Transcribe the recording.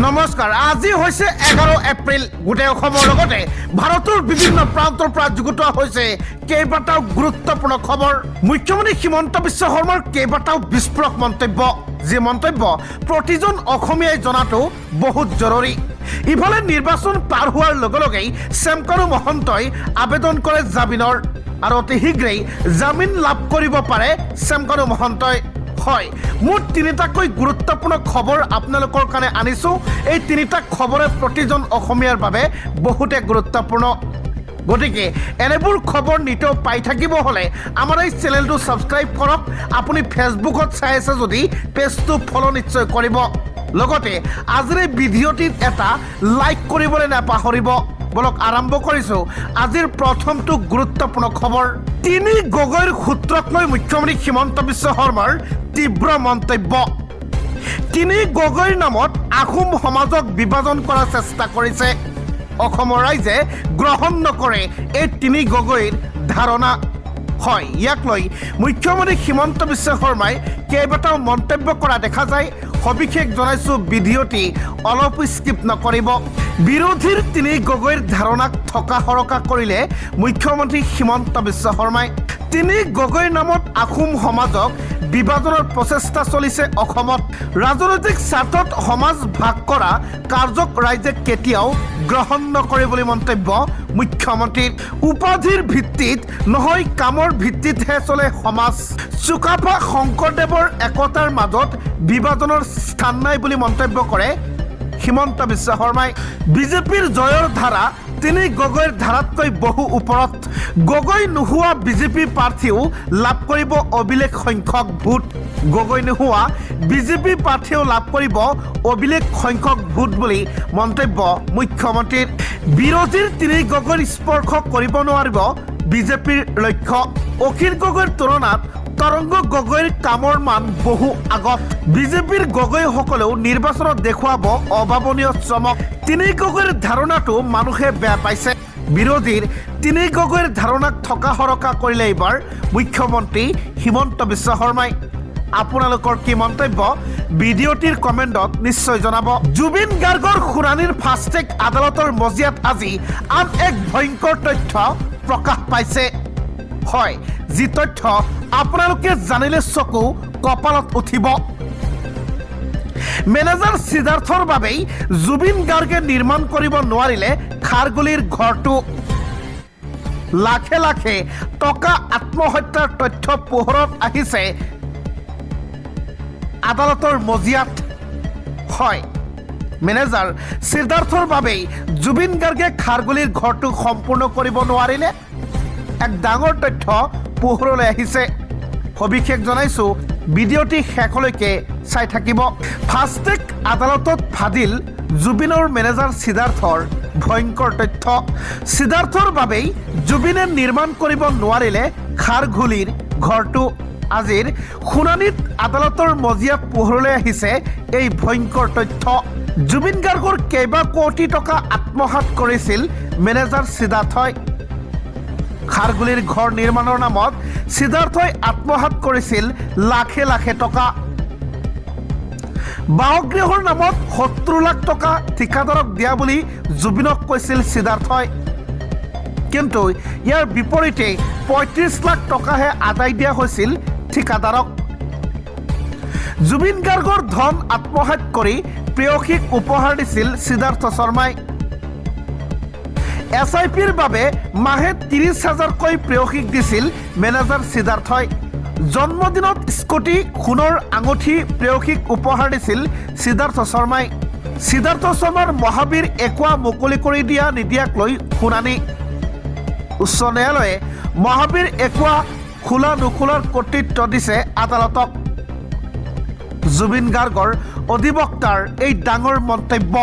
নমস্কাৰ আজি হৈছে 11 এপ্ৰিল গোটেই অসমৰ লগতে ভাৰতৰ বিভিন্ন প্ৰান্তৰ পৰা যুগুত হৈছে কেইবাটাও গুৰুত্বপূৰ্ণ খবৰ মুখ্যমন্ত্ৰী হিমন্ত বিশ্ব শৰ্মাৰ কেইবাটাও বিস্ফোৰক মন্তব্য যে মন্তব্য প্ৰতিজন অসমীয়াই জনাটো বহুত জৰুৰী ইফালে নিৰ্বাচন পাৰ হোৱাৰ লগে লগেই শ্যামকানু মহন্তই আবেদন কৰে জামিনৰ আৰু অতি শীঘ্ৰেই জামিন লাভ কৰিব পাৰে শ্যামকানু মহন্তই হয় মোৰ তিনিটাকৈ গুৰুত্বপূৰ্ণ খবৰ আপোনালোকৰ কাৰণে আনিছো এই তিনিটা খবৰে প্ৰতিজন অসমীয়াৰ বাবে বহুতে গুৰুত্বপূৰ্ণ গতিকে এনেবোৰ খবৰ নিতেও পাই থাকিব হলে আমাৰ এই চেনেলটো সাবস্ক্ৰাইব কৰক আপুনি ফেসবুকত চাই আছে যদি পেজটো ফলো নিশ্চয় কৰিব লগতে আজিৰ এই ভিডিঅ'টিত এটা লাইক কৰিবলৈ নাপাহৰিব বলক আৰম্ভ কৰিছো আজিৰ প্ৰথমটো গুৰুত্বপূৰ্ণ খবৰ তিনি গগৈৰ সূত্ৰক লৈ মুখ্যমন্ত্ৰী হিমন্ত বিশ্ব শৰ্মাৰ তীব্ৰ মন্তব্য তিনি গগৈৰ নামত আহোম সমাজক বিভাজন কৰাৰ চেষ্টা কৰিছে অসমৰ ৰাইজে গ্ৰহণ নকৰে এই তিনি গগৈৰ ধাৰণা হয় ইয়াক লৈ মুখ্যমন্ত্ৰী হিমন্ত বিশ্ব শৰ্মাই কেইবাটাও মন্তব্য কৰা দেখা যায় সবিশেষ জনাইছো ভিডিঅ'টি অলপ স্কিপ নকৰিব বিৰোধীৰ তিনি গগৈৰ ধাৰণাক থকা হৰকা কৰিলে মুখ্যমন্ত্ৰী হিমন্ত বিশ্ব শৰ্মাই তিনি গগৈৰ নামত আহোম সমাজক বিভাজনৰ প্ৰচেষ্টা চলিছে অসমত ৰাজনৈতিক স্বাৰ্থত সমাজ ভাগ কৰা কাৰ্যক ৰাইজে কেতিয়াও গ্ৰহণ নকৰে বুলি মন্তব্য মুখ্যমন্ত্ৰীৰ উপাধিৰ ভিত্তিত নহয় কামৰ ভিত্তিতহে চলে সমাজ চুকাফা শংকৰদেৱৰ একতাৰ মাজত বিভাজনৰ স্থান নাই বুলি মন্তব্য কৰে হিমন্ত বিশ্ব শৰ্মাই বিজেপিৰ জয়ৰ ধাৰা তিনি গগৈৰ ধাৰাতকৈ বহু ওপৰত গগৈ নোহোৱা বিজেপি প্ৰাৰ্থীও লাভ কৰিব অভিলেখ সংখ্যক ভোট গগৈ নোহোৱা বিজেপি প্ৰাৰ্থীও লাভ কৰিব অভিলেখ সংখ্যক ভোট বুলি মন্তব্য মুখ্যমন্ত্ৰীৰ বিৰোধীৰ তিনি গগৈৰ স্পৰ্শ কৰিব নোৱাৰিব বিজেপিৰ লক্ষ্য অখিল গগৈৰ তুলনাত তৰংগ গগৈৰ কামৰ মান বহু আগত বিজেপিৰ গগৈসকলেও নিৰ্বাচনত দেখুৱাব অভাৱনীয় চমক তিনি গগৈৰ ধাৰণাটো মানুহে বেয়া পাইছে বিৰোধীৰ তিনি গগৈৰ ধাৰণাক থকা হৰকা কৰিলে এইবাৰ মুখ্যমন্ত্ৰী হিমন্ত বিশ্ব শৰ্মাই আপোনালোকৰ কি মন্তব্য ভিডিঅ'টিৰ কমেণ্টত নিশ্চয় জনাব জুবিন গাৰ্গৰ শুনানিৰ ফাষ্টেগ আদালতৰ মজিয়াত আজি আন এক ভয়ংকৰ তথ্য প্ৰকাশ পাইছে হয় যি তথ্য আপোনালোকে জানিলে চকু কপালত উঠিব মেনেজাৰ সিদ্ধাৰ্থৰ বাবেই জুবিন গাৰ্গে নিৰ্মাণ কৰিব নোৱাৰিলে খাৰগুলিৰ ঘৰটো লাখে লাখে টকা আত্মহত্যাৰ তথ্য পোহৰত আহিছে আদালতৰ মজিয়াত হয় মেনেজাৰ সিদ্ধাৰ্থৰ বাবেই জুবিন গাৰ্গে খাৰগুলিৰ ঘৰটো সম্পূৰ্ণ কৰিব নোৱাৰিলে এক ডাঙৰ তথ্য পোহৰলৈ আহিছে সবিশেষ জনাইছো ভিডিঅ'টি শেষলৈকে চাই থাকিব ফাষ্টেগ আদালতত ফাদিল জুবিনৰ মেনেজাৰ সিদ্ধাৰ্থৰ ভয়ংকৰ তথ্য সিদ্ধাৰ্থৰ বাবেই জুবিনে নিৰ্মাণ কৰিব নোৱাৰিলে খাৰঘুলিৰ ঘৰটো আজিৰ শুনানিত আদালতৰ মজিয়াত পোহৰলৈ আহিছে এই ভয়ংকৰ তথ্য জুবিন গাৰ্গৰ কেইবা কোটি টকা আত্মসাৎ কৰিছিল মেনেজাৰ সিদ্ধাৰ্থই খাৰগুলিৰ ঘৰ নিৰ্মাণৰ নামত সিদ্ধাৰ্থই আত্মসাৎ কৰিছিল লাখে লাখে টকা বাসগৃহৰ নামত 70 লাখ টকা ঠিকাদাৰক দিয়া বুলি জুবিনক কৈছিল সিদ্ধাৰ্থই কিন্তু ইয়াৰ বিপৰীতে 35 লাখ টকাহে আদায় দিয়া হৈছিল ঠিকাদাৰক জুবিন গাৰ্গৰ ধন আত্মসাৎ কৰি প্ৰেয়সীক উপহাৰ দিছিল সিদ্ধাৰ্থ শৰ্মাই SIPৰ বাবে মাহে 30,000কৈ প্ৰেয়সীক দিছিল মেনেজাৰ সিদ্ধাৰ্থই জন্মদিনত স্কুটি সোণৰ আঙুঠি প্ৰেয়সীক উপহাৰ দিছিল সিদ্ধাৰ্থ শৰ্মাই সিদ্ধাৰ্থ শৰ্মাৰ মহাবীৰ একুৱা মুকলি কৰি দিয়া নিদিয়াক লৈ শুনানি উচ্চ ন্যায়ালয়ে মহাবীৰ একুৱা খোলা নুখোলাৰ কৰ্তৃত্ব দিছে আদালতক জুবিন গাৰ্গৰ অধিবক্তাৰ এই ডাঙৰ মন্তব্য